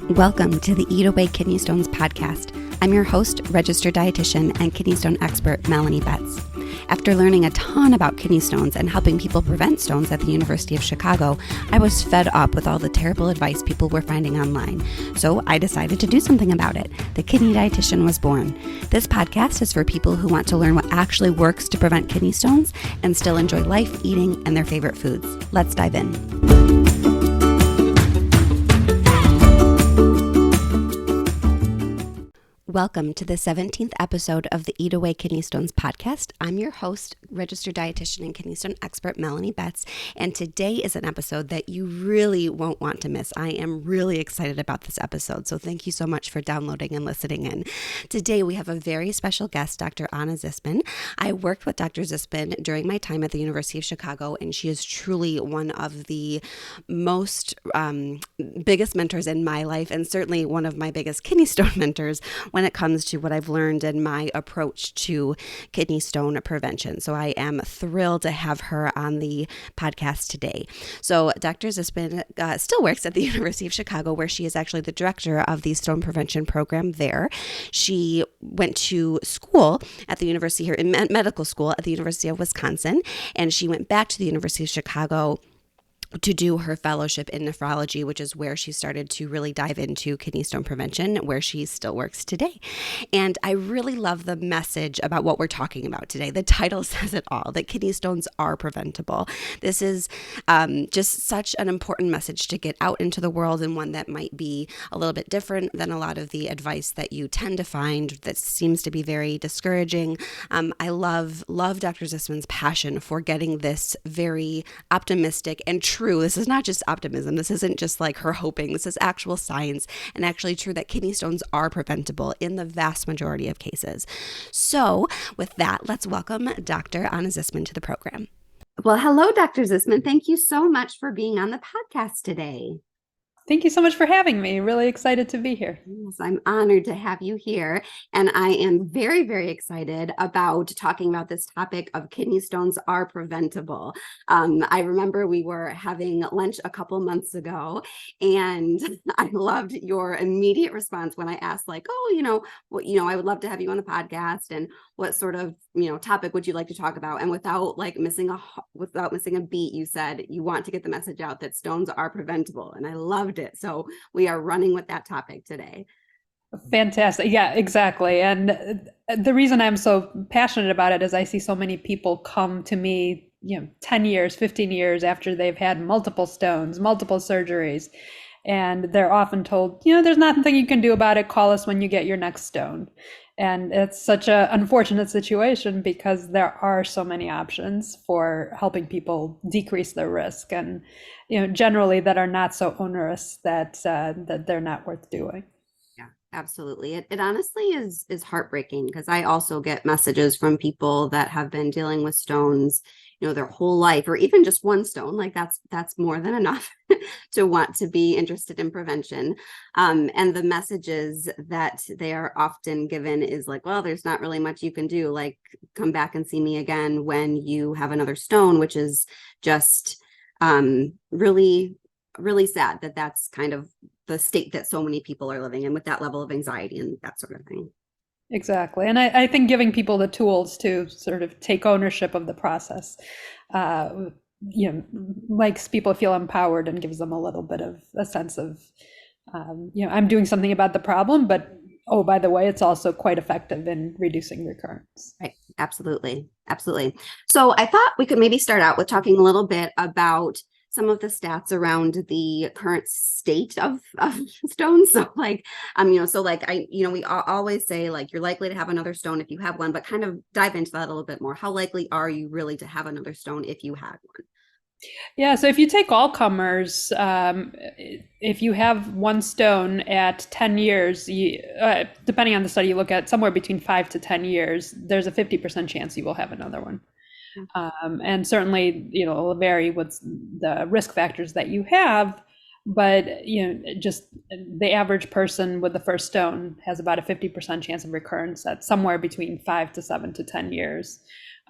Welcome to the Eat Away Kidney Stones podcast. I'm your host, registered dietitian and kidney stone expert, Melanie Betts. After learning a ton about kidney stones and helping people prevent stones at the University of Chicago, I was fed up with all the terrible advice people were finding online. So I decided to do something about it. The Kidney Dietitian was born. This podcast is for people who want to learn what actually works to prevent kidney stones and still enjoy life, eating, and their favorite foods. Let's dive in. Welcome to the 17th episode of the Eat Away Kidney Stones podcast. I'm your host, registered dietitian and kidney stone expert, Melanie Betts, and today is an episode that you really won't want to miss. I am really excited about this episode, so thank you so much for downloading and listening in. Today we have a very special guest, Dr. Zisman. I worked with Dr. Zisman during my time at the University of Chicago, and she is truly one of the most biggest mentors in my life, and certainly one of my biggest kidney stone mentors when it comes to what I've learned and my approach to kidney stone prevention. So I am thrilled to have her on the podcast today. So Dr. Zisman still works at the University of Chicago, where she is actually the director of the stone prevention program there. She went to school at the university here, in medical school at the University of Wisconsin, and she went back to the University of Chicago to do her fellowship in nephrology, which is where she started to really dive into kidney stone prevention, where she still works today. And I really love the message about what we're talking about today. The title says it all, that kidney stones are preventable. This is just such an important message to get out into the world, and one that might be a little bit different than a lot of the advice that you tend to find that seems to be very discouraging. I love Dr. Zisman's passion for getting this very optimistic and true. This is not just optimism. This isn't just like her hoping. This is actual science and actually true that kidney stones are preventable in the vast majority of cases. So with that, let's welcome Dr. Zisman to the program. Well, hello, Dr. Zisman. Thank you so much for being on the podcast today. Thank you so much for having me. Really excited to be here. Yes, I'm honored to have you here. And I am very, very excited about talking about this topic of kidney stones are preventable. I remember we were having lunch a couple months ago, and I loved your immediate response when I asked, like, I would love to have you on the podcast, and what sort of, topic would you like to talk about? And without missing a beat, you said you want to get the message out that stones are preventable. And I loved it. So we are running with that topic today. Fantastic. Yeah, exactly. And the reason I'm so passionate about it is I see so many people come to me, 10 years, 15 years after they've had multiple stones, multiple surgeries. And they're often told, there's nothing you can do about it. Call us when you get your next stone. And it's such an unfortunate situation because there are so many options for helping people decrease their risk, and generally that are not so onerous that they're not worth doing. Yeah, absolutely. It honestly is heartbreaking, because I also get messages from people that have been dealing with stones, their whole life, or even just one stone. Like that's more than enough to want to be interested in prevention. And the messages that they are often given is like, well, there's not really much you can do. Like, come back and see me again when you have another stone, which is just really, really sad that that's kind of the state that so many people are living in, with that level of anxiety and that sort of thing. Exactly. And I think giving people the tools to sort of take ownership of the process, makes people feel empowered and gives them a little bit of a sense of, I'm doing something about the problem, but oh, by the way, it's also quite effective in reducing recurrence. Right. Absolutely. Absolutely. So I thought we could maybe start out with talking a little bit about some of the stats around the current state of stones. So we always say, like, you're likely to have another stone if you have one, but kind of dive into that a little bit more. How likely are you really to have another stone if you had one? Yeah, so if you take all comers, if you have one stone at 10 years, depending on the study you look at, somewhere between 5 to 10 years, there's a 50% chance you will have another one. And certainly, it'll vary with the risk factors that you have, but, just the average person with the first stone has about a 50% chance of recurrence at somewhere between 5 to 7 to 10 years.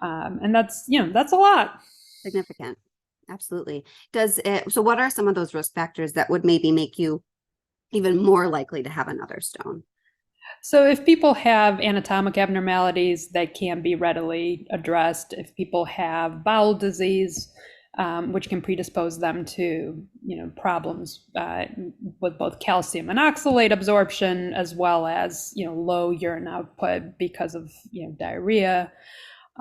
And that's a lot. Significant. Absolutely. So what are some of those risk factors that would maybe make you even more likely to have another stone? So if people have anatomic abnormalities that can be readily addressed, if people have bowel disease, which can predispose them to, problems with both calcium and oxalate absorption, as well as, low urine output because of, diarrhea,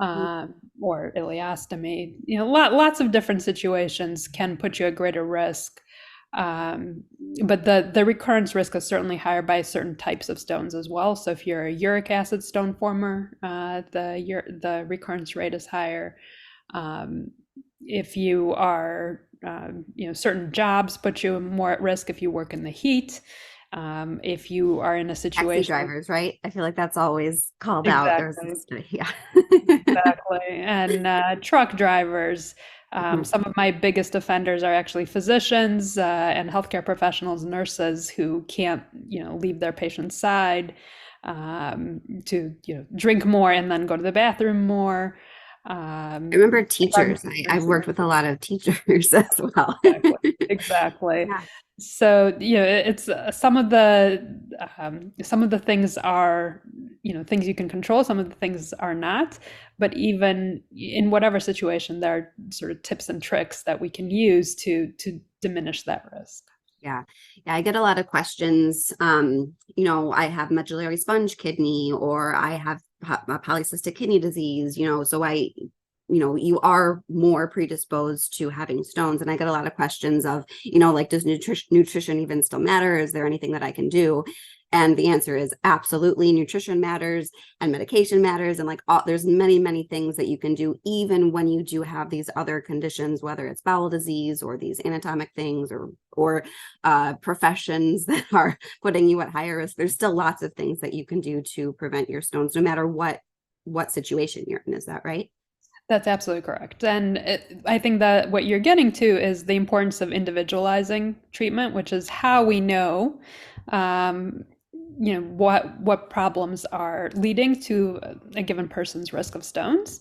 or ileostomy, lots of different situations can put you at greater risk. Um, but the recurrence risk is certainly higher by certain types of stones as well. So if you're a uric acid stone former, the recurrence rate is higher. Um, if you are, certain jobs put you more at risk if you work in the heat. If you are in a Taxi situation, drivers, right? I feel like that's always called out. There's exactly. yeah. Exactly. And truck drivers. Mhm. Some of my biggest offenders are actually physicians and healthcare professionals, nurses who can't, leave their patient's side to, drink more and then go to the bathroom more. I Um, remember teachers. I've worked with a lot of teachers as well. Exactly. Exactly. Yeah. So, it's some of the things are, things you can control, some of the things are not. But even in whatever situation, there are sort of tips and tricks that we can use to diminish that risk. Yeah. Yeah. I get a lot of questions. I have medullary sponge kidney, or I have polycystic kidney disease, so you are more predisposed to having stones. And I get a lot of questions of, like, does nutrition even still matter? Is there anything that I can do? And the answer is absolutely. Nutrition matters and medication matters. And there's many, many things that you can do, even when you do have these other conditions, whether it's bowel disease or these anatomic things or professions that are putting you at higher risk. There's still lots of things that you can do to prevent your stones, no matter what situation you're in. Is that right? That's absolutely correct. And I think that what you're getting to is the importance of individualizing treatment, which is how we know, um, what problems are leading to a given person's risk of stones.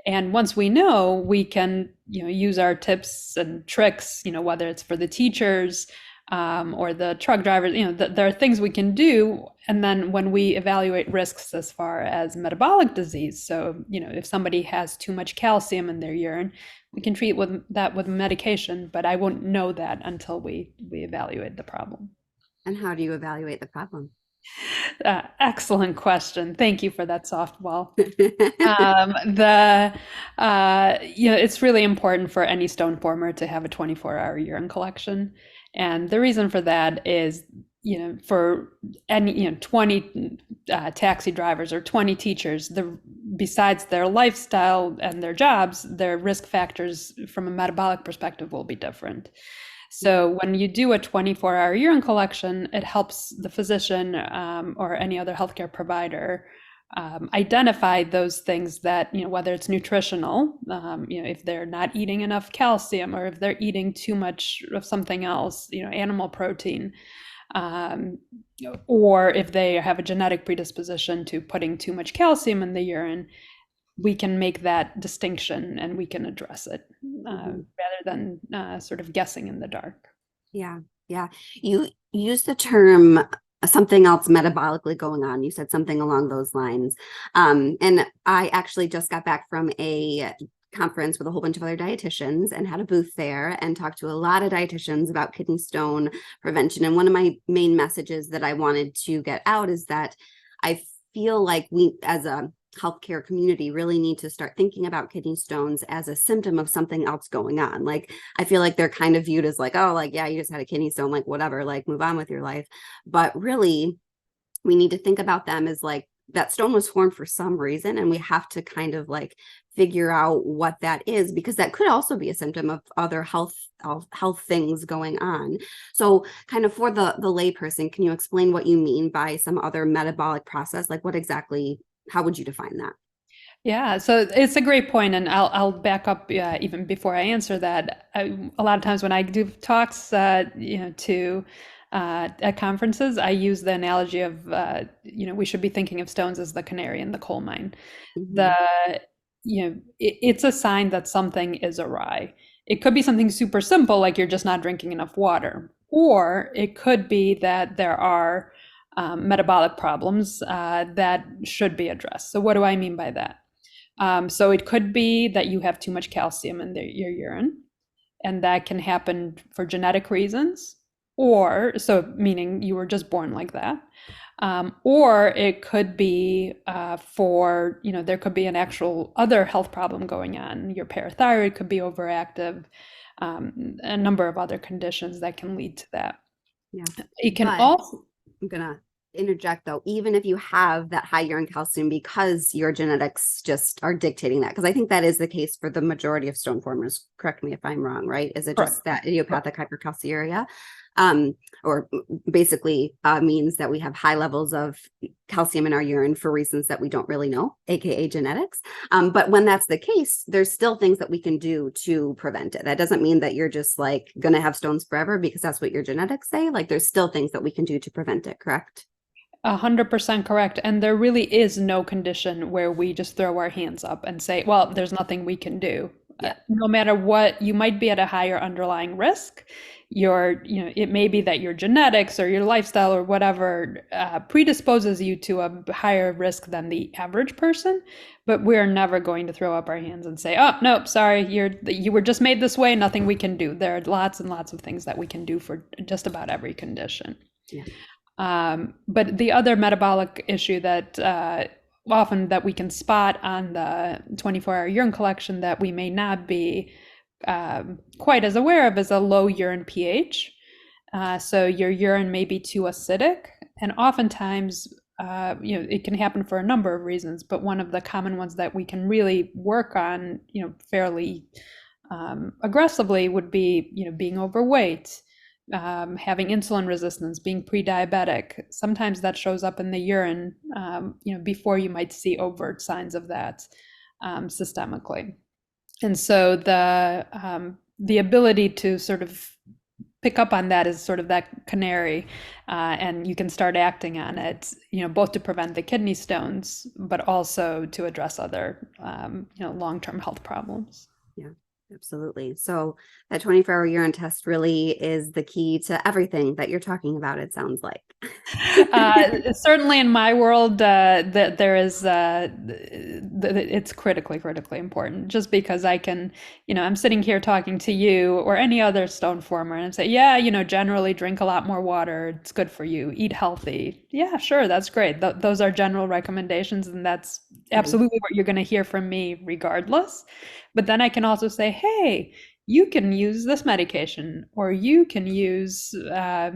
And once we know, we can, use our tips and tricks, whether it's for the teachers, or the truck drivers, there are things we can do. And then when we evaluate risks as far as metabolic disease, so, if somebody has too much calcium in their urine, we can treat that with medication, but I won't know that until we evaluate the problem. And how do you evaluate the problem? Excellent question. Thank you for that softball. It's really important for any stone former to have a 24-hour urine collection. And the reason for that is, for any, 20 taxi drivers or 20 teachers, besides their lifestyle and their jobs, their risk factors from a metabolic perspective will be different. So when you do a 24-hour urine collection, it helps the physician or any other healthcare provider identify those things that, whether it's nutritional, if they're not eating enough calcium, or if they're eating too much of something else, animal protein, um, or if they have a genetic predisposition to putting too much calcium in the urine, we can make that distinction and we can address it rather than sort of guessing in the dark. Yeah. Yeah. You use the term something else metabolically going on. You said something along those lines. And I actually just got back from a conference with a whole bunch of other dietitians and had a booth there and talked to a lot of dietitians about kidney stone prevention. And one of my main messages that I wanted to get out is that I feel like we, as a healthcare community, really need to start thinking about kidney stones as a symptom of something else going on. Like, I feel like they're kind of viewed as like, oh, like, yeah, you just had a kidney stone, like, whatever, like, move on with your life. But really, we need to think about them as like, that stone was formed for some reason, and we have to kind of like figure out what that is, because that could also be a symptom of other health things going on. So kind of for the layperson, can you explain what you mean by some other metabolic process? Like, what exactly, how would you define that? Yeah, so it's a great point, and I'll back up even before I answer that. A lot of times when I do talks, to at conferences, I use the analogy of we should be thinking of stones as the canary in the coal mine. Mm-hmm. The it's a sign that something is awry. It could be something super simple, like you're just not drinking enough water, Or it could be that there are metabolic problems that should be addressed. So what do I mean by that? So it could be that you have too much calcium in your urine, and that can happen for genetic reasons, or so meaning you were just born like that. Or it could be for, there could be an actual other health problem going on. Your parathyroid could be overactive, a number of other conditions that can lead to that. Yeah. It can But also, I'm gonna interject though, even if you have that high urine calcium because your genetics just are dictating that, because I think that is the case for the majority of stone formers. Correct me if I'm wrong, right? Is it correct. just that idiopathic hypercalciuria? Or basically means that we have high levels of calcium in our urine for reasons that we don't really know, aka genetics. But when that's the case, there's still things that we can do to prevent it. That doesn't mean that you're just like gonna have stones forever because that's what your genetics say. Like there's still things that we can do to prevent it, correct? 100% correct. And there really is no condition where we just throw our hands up and say, well, there's nothing we can do. Yeah. No matter what, you might be at a higher underlying risk. It may be that your genetics or your lifestyle or whatever predisposes you to a higher risk than the average person. But we're never going to throw up our hands and say, oh, nope, sorry, you were just made this way, nothing we can do. There are lots and lots of things that we can do for just about every condition. Yeah. But the other metabolic issue that often that we can spot on the 24-hour urine collection that we may not be quite as aware of is a low urine pH. So your urine may be too acidic, and oftentimes, it can happen for a number of reasons. But one of the common ones that we can really work on, fairly aggressively would be, being overweight, having insulin resistance, being pre-diabetic. Sometimes that shows up in the urine, before you might see overt signs of that systemically. And so the ability to sort of pick up on that is sort of that canary, and you can start acting on it, both to prevent the kidney stones, but also to address other, long-term health problems. Yeah. Absolutely. So that 24-hour urine test really is the key to everything that you're talking about, it sounds like. Certainly in my world, that there is, it's critically important. Just because I can, I'm sitting here talking to you or any other stone former and say, yeah, generally drink a lot more water. It's good for you. Eat healthy. Yeah, sure, that's great. Those are general recommendations, and that's absolutely what you're going to hear from me regardless. But then I can also say, hey, you can use this medication, or you can use, a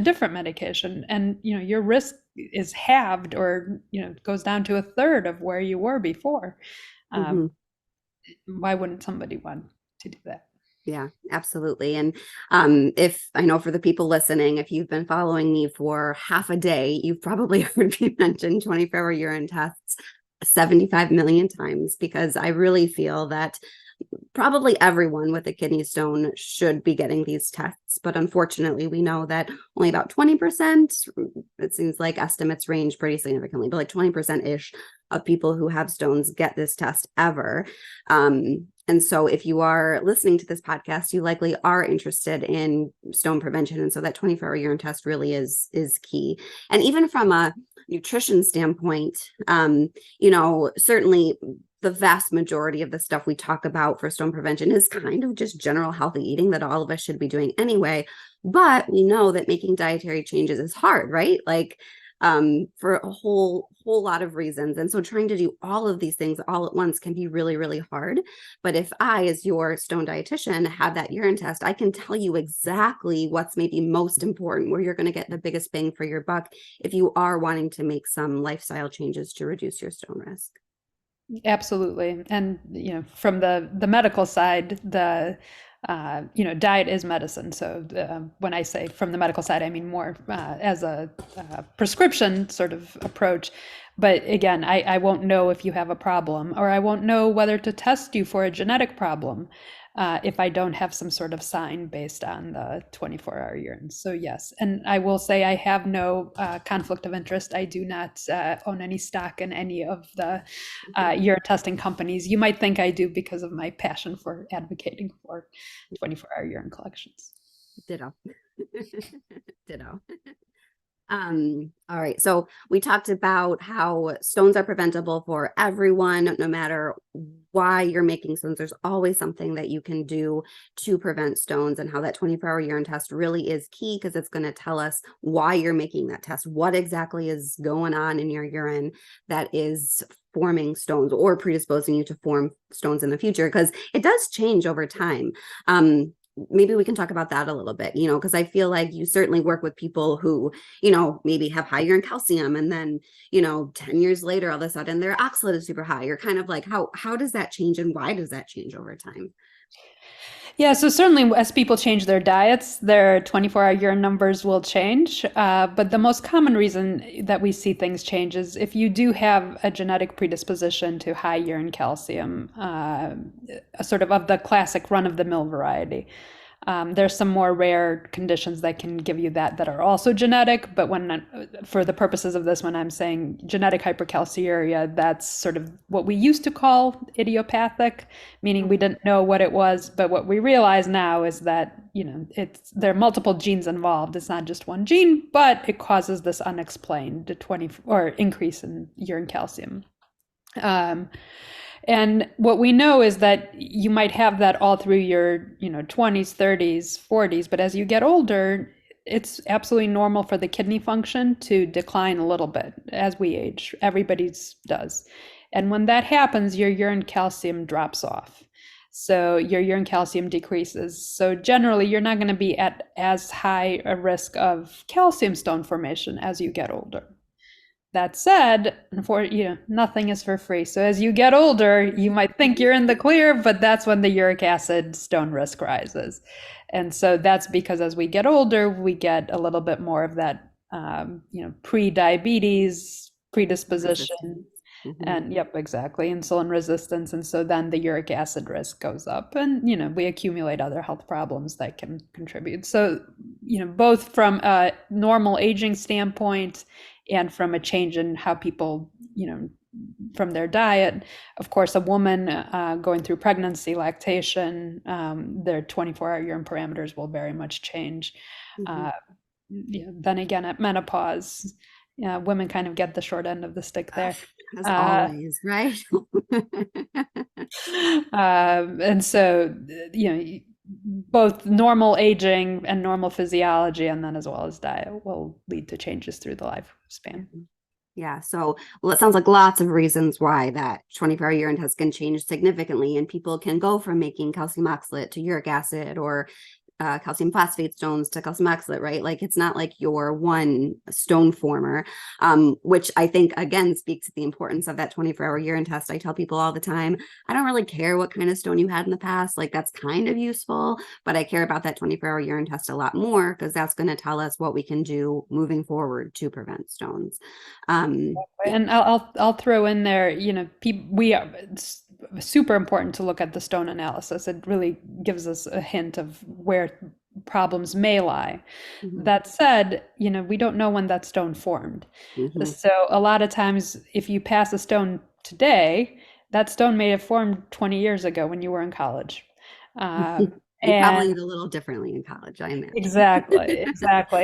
different medication, and your risk is halved, or goes down to a third of where you were before. Mm-hmm. Why wouldn't somebody want to do that? Yeah, absolutely. And if I know for the people listening, if you've been following me for half a day, you've probably heard me mention 24-hour urine tests 75 million times, because I really feel that probably everyone with a kidney stone should be getting these tests. But unfortunately, we know that only about 20%, it seems like estimates range pretty significantly, but like 20%-ish of people who have stones get this test ever. And so if you are listening to this podcast, you likely are interested in stone prevention. And so that 24-hour urine test really is key. And even from a nutrition standpoint, certainly the vast majority of the stuff we talk about for stone prevention is kind of just general healthy eating that all of us should be doing anyway. But we know that making dietary changes is hard, right? Like for a whole lot of reasons. And so trying to do all of these things all at once can be really, really hard. But if I, as your stone dietitian, have that urine test, I can tell you exactly what's maybe most important, where you're going to get the biggest bang for your buck if you are wanting to make some lifestyle changes to reduce your stone risk. Absolutely. And, from the medical side, diet is medicine. So when I say from the medical side, I mean more as a prescription sort of approach. But again, I won't know if you have a problem, or I won't know whether to test you for a genetic problem if I don't have some sort of sign based on the 24-hour urine. So yes, and I will say I have no conflict of interest. I do not own any stock in any of the urine testing companies. You might think I do because of my passion for advocating for 24-hour urine collections. Ditto. Ditto. All right. So we talked about how stones are preventable for everyone, no matter why you're making stones. There's always something that you can do to prevent stones, and how that 24-hour urine test really is key, because it's going to tell us why you're making that test, what exactly is going on in your urine that is forming stones or predisposing you to form stones in the future, because it does change over time. Maybe we can talk about that a little bit, because I feel like you certainly work with people who, maybe have high urine calcium, and then, 10 years later, all of a sudden their oxalate is super high. You're kind of like, how does that change, and why does that change over time? Yeah, so certainly as people change their diets, their 24-hour urine numbers will change. But the most common reason that we see things change is if you do have a genetic predisposition to high urine calcium, sort of the classic run-of-the-mill variety. There's some more rare conditions that can give you that are also genetic, but for the purposes of this, when I'm saying genetic hypercalciuria, that's sort of what we used to call idiopathic, meaning we didn't know what it was, but what we realize now is that, there are multiple genes involved. It's not just one gene, but it causes this unexplained increase in urine calcium. And what we know is that you might have that all through your, 20s, 30s, 40s, but as you get older, it's absolutely normal for the kidney function to decline a little bit as we age. Everybody's does. And when that happens, your urine calcium drops off. So your urine calcium decreases. So generally, you're not going to be at as high a risk of calcium stone formation as you get older. That said, nothing is for free. So as you get older, you might think you're in the clear, but that's when the uric acid stone risk rises. And so that's because as we get older, we get a little bit more of that, pre-diabetes predisposition. Mm-hmm. And yep, exactly, insulin resistance. And so then the uric acid risk goes up, and, we accumulate other health problems that can contribute. So, both from a normal aging standpoint and from a change in how people, from their diet. Of course, a woman going through pregnancy, lactation, their 24-hour urine parameters will very much change. Then again, at menopause, women kind of get the short end of the stick there. As always, right? And so, both normal aging and normal physiology, and then as well as diet, will lead to changes through the lifespan. Yeah. So, it sounds like lots of reasons why that 24-hour urine test can change significantly, and people can go from making calcium oxalate to uric acid, or calcium phosphate stones to calcium oxalate, right? Like, it's not like you're one stone former, which I think, again, speaks to the importance of that 24-hour urine test. I tell people all the time, I don't really care what kind of stone you had in the past. Like, that's kind of useful, but I care about that 24-hour urine test a lot more, because that's going to tell us what we can do moving forward to prevent stones. And I'll throw in there, it's super important to look at the stone analysis. It really gives us a hint of where problems may lie. That said, we don't know when that stone formed. So a lot of times, if you pass a stone today, that stone may have formed 20 years ago when you were in college. You probably eat a little differently in college, I imagine. Exactly.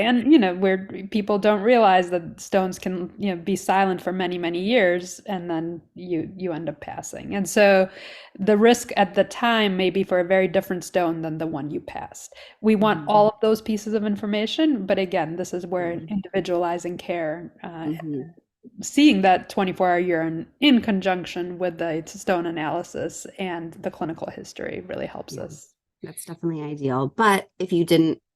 And, where people don't realize that stones can, be silent for many, many years, and then you end up passing. And so the risk at the time may be for a very different stone than the one you passed. We want all of those pieces of information, but again, this is where individualizing care, seeing that 24-hour urine in conjunction with the stone analysis and the clinical history really helps us. That's definitely ideal. But if you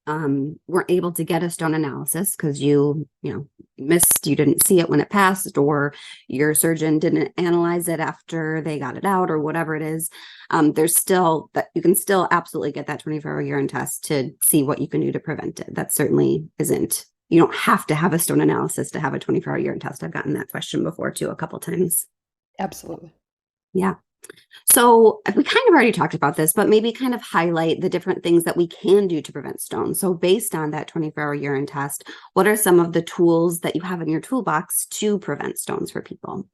weren't able to get a stone analysis because you didn't see it when it passed, or your surgeon didn't analyze it after they got it out, or whatever it is, there's still that you can still absolutely get that 24-hour urine test to see what you can do to prevent it. That certainly isn't, you don't have to have a stone analysis to have a 24-hour urine test. I've gotten that question before too, a couple times. Absolutely. Yeah. So we kind of already talked about this, but maybe kind of highlight the different things that we can do to prevent stones. So based on that 24-hour urine test, what are some of the tools that you have in your toolbox to prevent stones for people?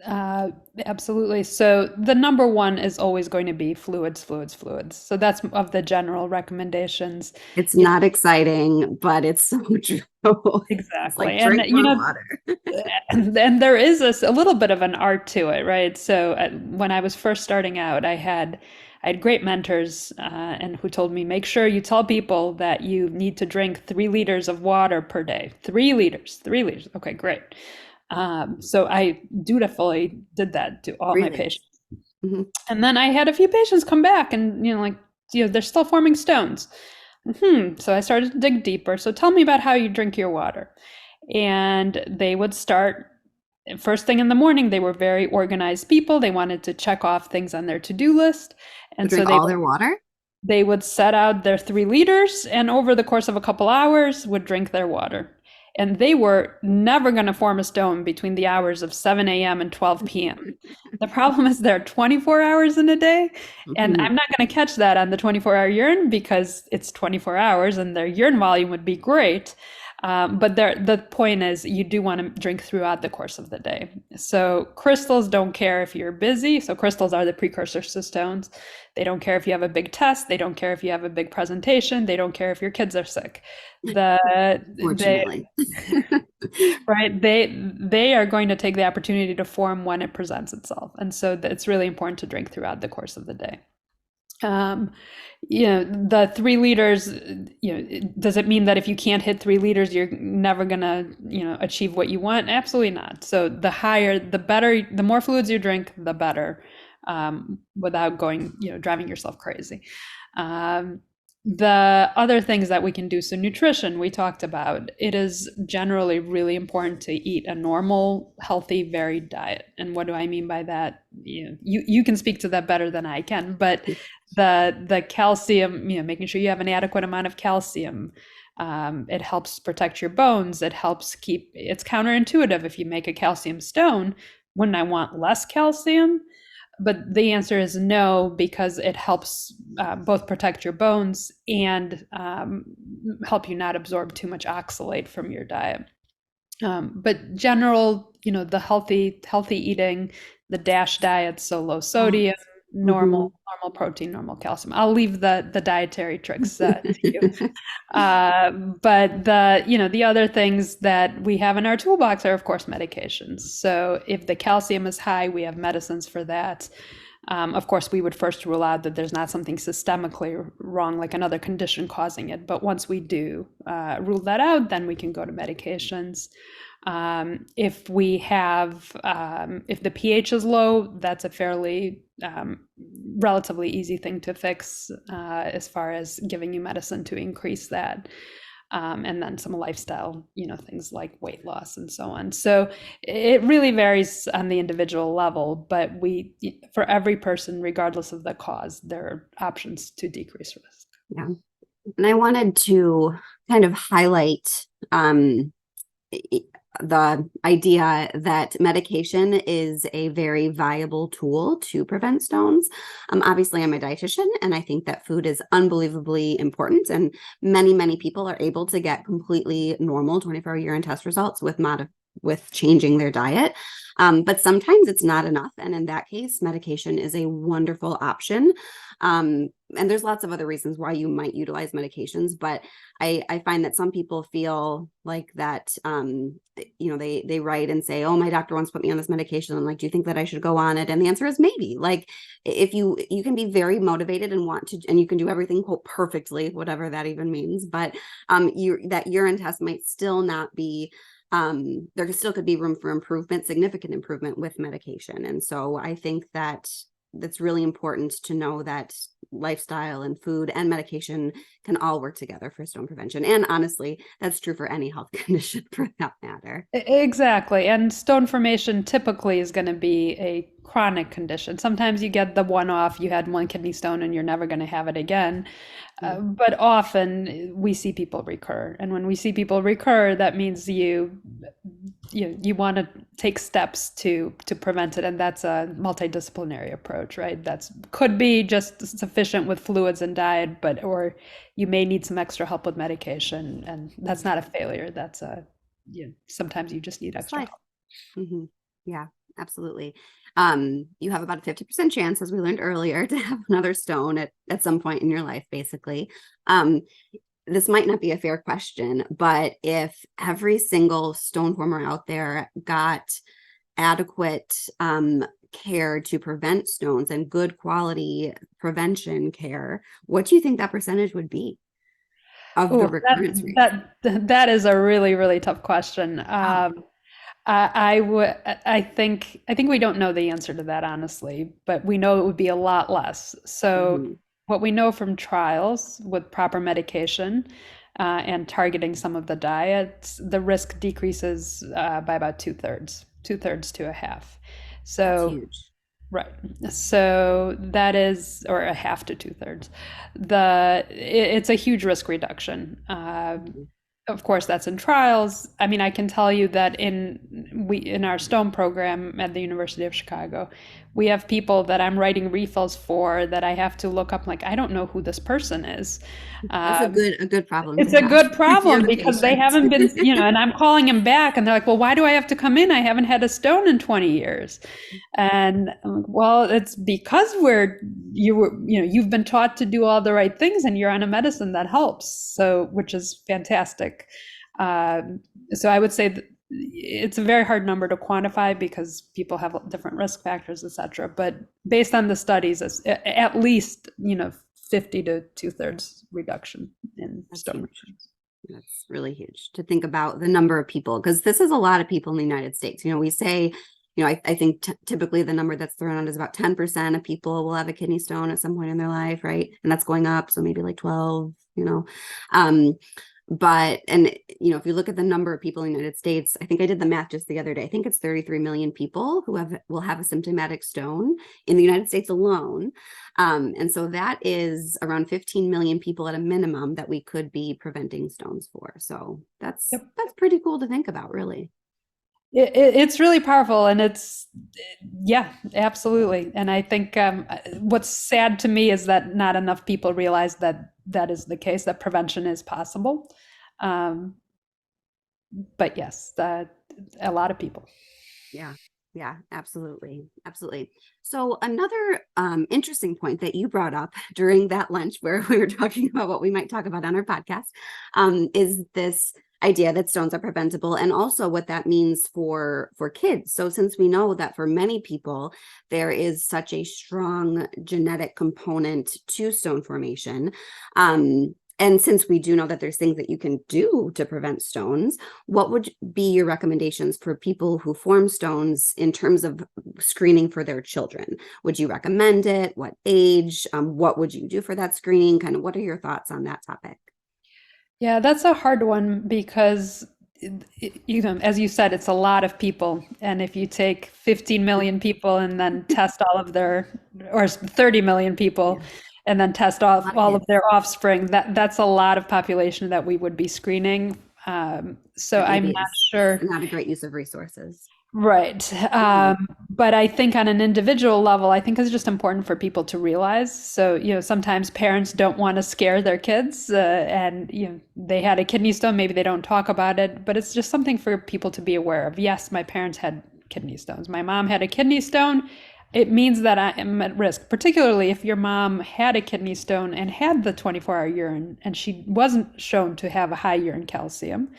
Uh, Absolutely. So the number one is always going to be fluids, fluids, fluids. So that's of the general recommendations. It's You know, not exciting, but it's so true. It's exactly. like And, drink more water. and there is a little bit of an art to it, right? So when I was first starting out, I had great mentors, and who told me, make sure you tell people that you need to drink 3 liters of water per day. 3 liters, 3 liters. Okay, great. So I dutifully did that to all my 3 liters. patients. Hmm. And then I had a few patients come back and, like, they're still forming stones. So I started to dig deeper. So tell me about how you drink your water. And they would start first thing in the morning. They were very organized people. They wanted to check off things on their to-do list. To And so drink all their water? they would set out their 3 liters and over the course of a couple hours would drink their water. And they were never going to form a stone between the hours of 7 a.m. and 12 p.m. The problem is there are 24 hours in a day, and Mhm. I'm not going to catch that on the 24-hour urine because it's 24 hours and their urine volume would be great. But the point is, you do want to drink throughout the course of the day. So crystals don't care if you're busy. So crystals are the precursors to stones. They don't care if you have a big test. They don't care if you have a big presentation. They don't care if your kids are sick. They Fortunately. right, they are going to take the opportunity to form when it presents itself, and so it's really important to drink throughout the course of the day. Um, the 3 liters, does it mean that if you can't hit 3 liters, you're never gonna, achieve what you want? Absolutely not. So the higher, the better, the more fluids you drink, the better, without going, driving yourself crazy. Um, the other things that we can do, so nutrition, we talked about, it is generally really important to eat a normal, healthy, varied diet. And what do I mean by that? You can speak to that better than I can, but the calcium, making sure you have an adequate amount of calcium. It helps protect your bones. It helps keep, it's counterintuitive. If you make a calcium stone, wouldn't I want less calcium? But the answer is no, because it helps both protect your bones and help you not absorb too much oxalate from your diet. But general, the healthy eating, the DASH diet, so low Oh. sodium, Mhm. normal protein, normal calcium. I'll leave the dietary tricks to you. But the other things that we have in our toolbox are, of course, medications. So if the calcium is high, we have medicines for that. Of course, we would first rule out that there's not something systemically wrong, like another condition causing it. But once we do rule that out, then we can go to medications. If we have, if the pH is low, that's a fairly relatively easy thing to fix as far as giving you medicine to increase that. And then some lifestyle, things like weight loss and so on. So it really varies on the individual level, but for every person, regardless of the cause, there are options to decrease risk. Yeah. And I wanted to kind of highlight the idea that medication is a very viable tool to prevent stones. Obviously, I'm a dietitian, and I think that food is unbelievably important. And many people are able to get completely normal 24-hour urine test results with changing their diet. But sometimes it's not enough. And in that case, medication is a wonderful option. And there's lots of other reasons why you might utilize medications, but I find that some people feel like that, they write and say, oh, my doctor wants to put me on this medication. I'm like, do you think that I should go on it? And the answer is maybe. Like, if you can be very motivated and want to, and you can do everything quote perfectly, whatever that even means, but that urine test might still not be, there still could be room for improvement, significant improvement with medication. And so I think that that's really important to know that lifestyle and food and medication can all work together for stone prevention. And honestly, that's true for any health condition for that matter. Exactly. And stone formation typically is going to be a chronic condition. Sometimes you get the one off, you had one kidney stone and you're never going to have it again. Yeah. But often we see people recur. And when we see people recur, that means you want to take steps to prevent it, and that's a multidisciplinary approach, right? That's could be just sufficient with fluids and diet, but or you may need some extra help with medication, and that's not a failure. That's sometimes you just need extra Slide. help. Mm-hmm. Yeah. absolutely. You have about a 50% chance, as we learned earlier, to have another stone at some point in your life, basically. This might not be a fair question, but if every single stone former out there got adequate care to prevent stones and good quality prevention care, what do you think that percentage would be of the Oh, recurrence rate? that is a really, really tough question. Oh, I think we don't know the answer to that, honestly, but we know it would be a lot less. So mhm. what we know from trials with proper medication and targeting some of the diets, the risk decreases by about two thirds to a half. That's So huge. right. So that is, or a half to two-thirds. It's a huge risk reduction. Mhm. Of course, that's in trials. I mean, I can tell you that in our stone program at the University of Chicago, we have people that I'm writing refills for that I have to look up. Like, I don't know who this person is. That's Um, a good problem to it's a have good if you're problem the because they patient. haven't been, and I'm calling them back and they're like, well, why do I have to come in? I haven't had a stone in 20 years. And I'm like, well, it's because you've been taught to do all the right things and you're on a medicine that helps. So, which is fantastic. So I would say that it's a very hard number to quantify because people have different risk factors, et cetera. But based on the studies, it's at least, 50 to two-thirds reduction in That's stone huge. recurrence. That's really huge to think about the number of people, because this is a lot of people in the United States. We say, I think typically the number that's thrown out is about 10% of people will have a kidney stone at some point in their life, right? And that's going up. So maybe like 12, Um, if you look at the number of people in the United States, I think I did the math just the other day. I think it's 33 million people who will have a symptomatic stone in the United States alone. And so that is around 15 million people at a minimum that we could be preventing stones for. So that's Yep. pretty cool to think about, really. It's really powerful, and yeah, absolutely. And I think what's sad to me is that not enough people realize that that is the case, that prevention is possible. Um, but yes, a lot of people. Yeah. Yeah, absolutely. Absolutely. So another interesting point that you brought up during that lunch where we were talking about what we might talk about on our podcast is this idea that stones are preventable, and also what that means for kids. So since we know that for many people there is such a strong genetic component to stone formation, and since we do know that there's things that you can do to prevent stones, what would be your recommendations for people who form stones in terms of screening for their children? Would you recommend it? What age? What would you do for that screening? Kind of what are your thoughts on that topic? Yeah, that's a hard one because, as you said, it's a lot of people. And if you take 15 million people and then test all of or 30 million people, Yeah, and then test a lot of all of kids. their offspring, that's a lot of population that we would be screening. So That I'm maybe not is sure. not a great use of resources. Right. Mhm. But I think on an individual level, I think it's just important for people to realize. So, sometimes parents don't want to scare their kids, and, they had a kidney stone, maybe they don't talk about it, but it's just something for people to be aware of. Yes, my parents had kidney stones. My mom had a kidney stone. It means that I am at risk, particularly if your mom had a kidney stone and had the 24-hour urine and she wasn't shown to have a high urine calcium.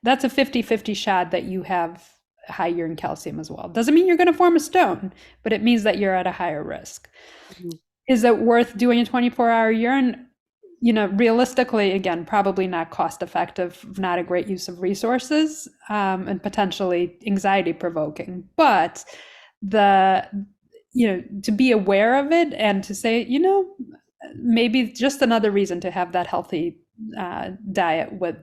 That's a 50-50 shot that you have high urine calcium as well. Doesn't mean you're going to form a stone, but it means that you're at a higher risk. Mhm. Is it worth doing a 24-hour urine? Realistically, again, probably not cost effective, not a great use of resources, and potentially anxiety provoking. But the, to be aware of it and to say, maybe just another reason to have that healthy diet with,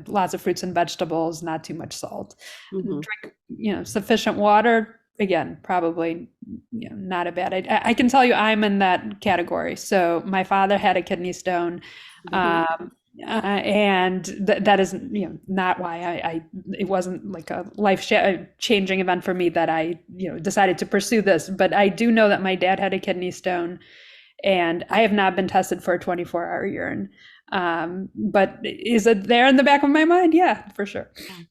lots of fruits and vegetables, not too much salt, Mhm. drink, sufficient water. Again, probably, not a bad idea. I can tell you I'm in that category. So my father had a kidney stone. Mhm. And that is, not why it wasn't like a changing event for me that I, decided to pursue this. But I do know that my dad had a kidney stone, and I have not been tested for a 24-hour urine. But is it there in the back of my mind? Yeah, for sure. Yeah.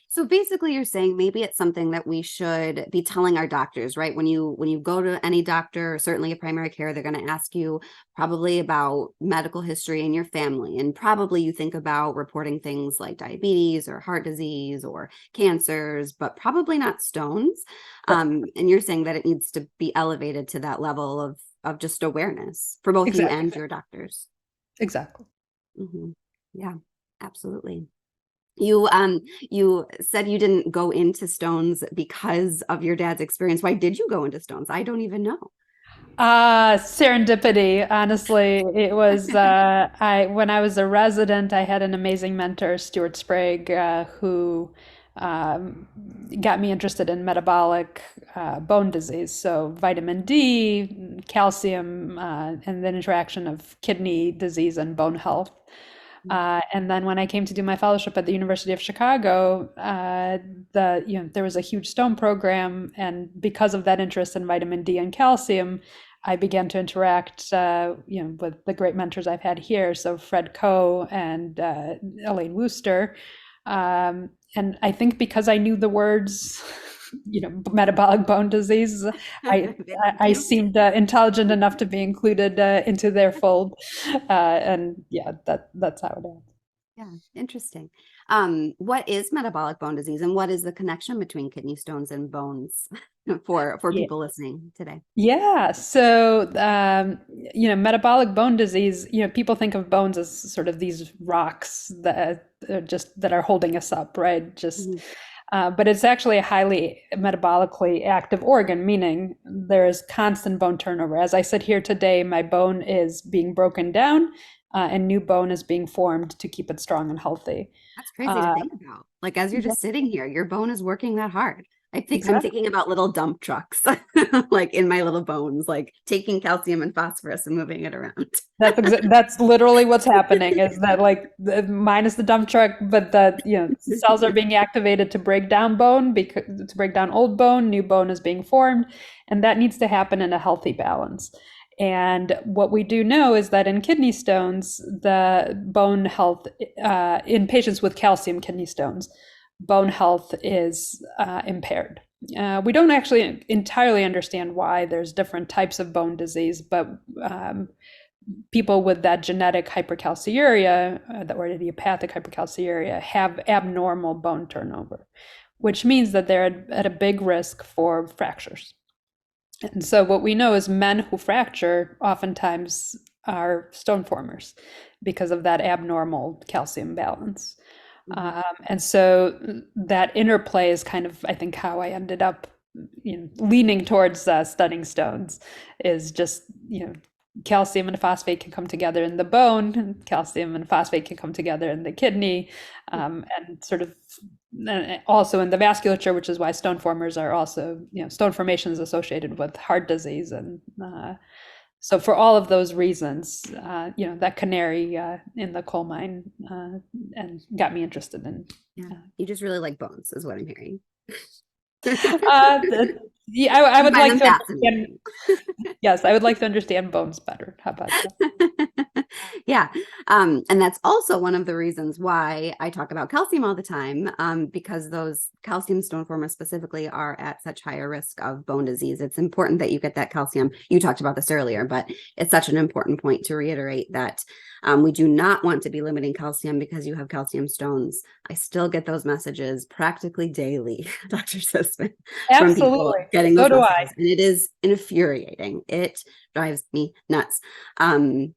So basically you're saying maybe it's something that we should be telling our doctors, right? When you go to any doctor, certainly a primary care, they're going to ask you probably about medical history in your family. And probably you think about reporting things like diabetes or heart disease or cancers, but probably not stones. And you're saying that it needs to be elevated to that level of just awareness for both you Exactly. and your doctors. Exactly. Hmm. Yeah, absolutely. You said you didn't go into stones because of your dad's experience. Why did you go into stones? I don't even know. Serendipity, honestly. It was I when I was a resident, I had an amazing mentor, Stuart Sprague, who um, got me interested in metabolic bone disease. So vitamin D, calcium, and the interaction of kidney disease and bone health. And then when I came to do my fellowship at the University of Chicago, there was a huge stone program, and because of that interest in vitamin D and calcium, I began to interact, with the great mentors I've had here. So Fred Coe and Elaine Wooster, and I think because I knew the words, metabolic bone disease, I I You. seemed intelligent enough to be included into their fold, and yeah, that's how it is. Yeah, interesting. What is metabolic bone disease, and what is the connection between kidney stones and bones for Yeah. people listening today? Yeah. So, metabolic bone disease, people think of bones as sort of these rocks that are holding us up, right? Mhm. But it's actually a highly metabolically active organ, meaning there is constant bone turnover. As I sit here today, my bone is being broken down, and new bone is being formed to keep it strong and healthy. That's crazy to Uh, think about. Like as you're just sitting here, your bone is working that hard. I'm exactly. thinking about little dump trucks, like in my little bones, like taking calcium and phosphorus and moving it around. That's literally what's happening is that like minus the dump truck, but the cells are being activated to break down bone because to break down old bone, new bone is being formed, and that needs to happen in a healthy balance. And what we do know is that in kidney stones, the bone health in patients with calcium kidney stones, bone health is impaired. We don't actually entirely understand why there's different types of bone disease, but people with that genetic hypercalciuria, or idiopathic hypercalciuria, have abnormal bone turnover, which means that they're at a big risk for fractures. And so, what we know is men who fracture oftentimes are stone formers because of that abnormal calcium balance. Mhm. And so, that interplay is kind of, I think, how I ended up leaning towards studying stones is just, calcium and phosphate can come together in the bone, and calcium and phosphate can come together in the kidney, and sort of also in the vasculature, which is why stone formers are also, stone formation is associated with heart disease. And so for all of those reasons, that canary in the coal mine and got me interested in. Yeah, you just really like bones, is what I'm hearing. Yeah, I You would find like them to understand. fascinating. Yes, I would like to understand bones better. How about that? Yeah. And that's also one of the reasons why I talk about calcium all the time, because those calcium stone formers specifically are at such higher risk of bone disease. It's important that you get that calcium. You talked about this earlier, but it's such an important point to reiterate that we do not want to be limiting calcium because you have calcium stones. I still get those messages practically daily, Dr. Zisman, from people Absolutely. getting So those do I. messages. And it is infuriating. It drives me nuts. Oh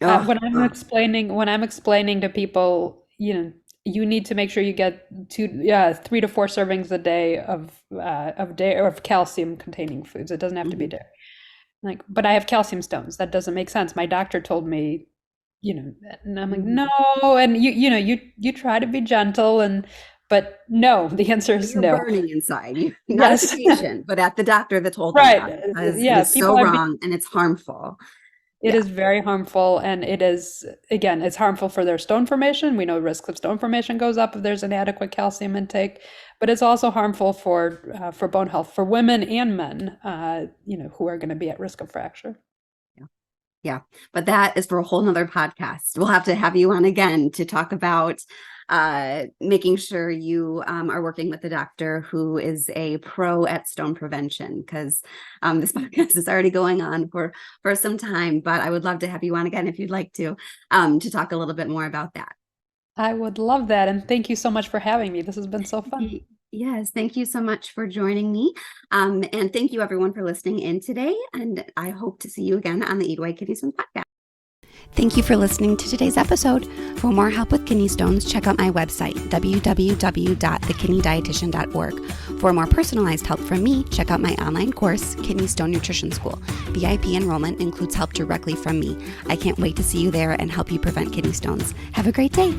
God. When I'm explaining to people, you need to make sure you get 3 to 4 servings a day of calcium containing foods. It doesn't have to be Mhm. dairy. Like, but I have calcium stones. That doesn't make sense. My doctor told me, and I'm like, no. Mhm. And you try to be gentle, but no, the answer But is you're no. burning inside. You not at the Yes. patient, but at the doctor that told them Right. that, because it Yeah, is people so are wrong and it's harmful. It Yeah. is very harmful, and it is, again, it's harmful for their stone formation. We know risk of stone formation goes up if there's inadequate calcium intake, but it's also harmful for bone health for women and men, who are going to be at risk of fracture. Yeah. Yeah. But that is for a whole nother podcast. We'll have to have you on again to talk about making sure you are working with a doctor who is a pro at stone prevention, because this podcast is already going on for some time, but I would love to have you on again if you'd like to talk a little bit more about that. I would love that. And thank you so much for having me. This has been so fun. Yes, thank you so much for joining me. And thank you everyone for listening in today. And I hope to see you again on the Eat Away Kidney Stones podcast. Thank you for listening to today's episode. For more help with kidney stones, check out my website, www.thekidneydietitian.org. For more personalized help from me, check out my online course, Kidney Stone Nutrition School. VIP enrollment includes help directly from me. I can't wait to see you there and help you prevent kidney stones. Have a great day.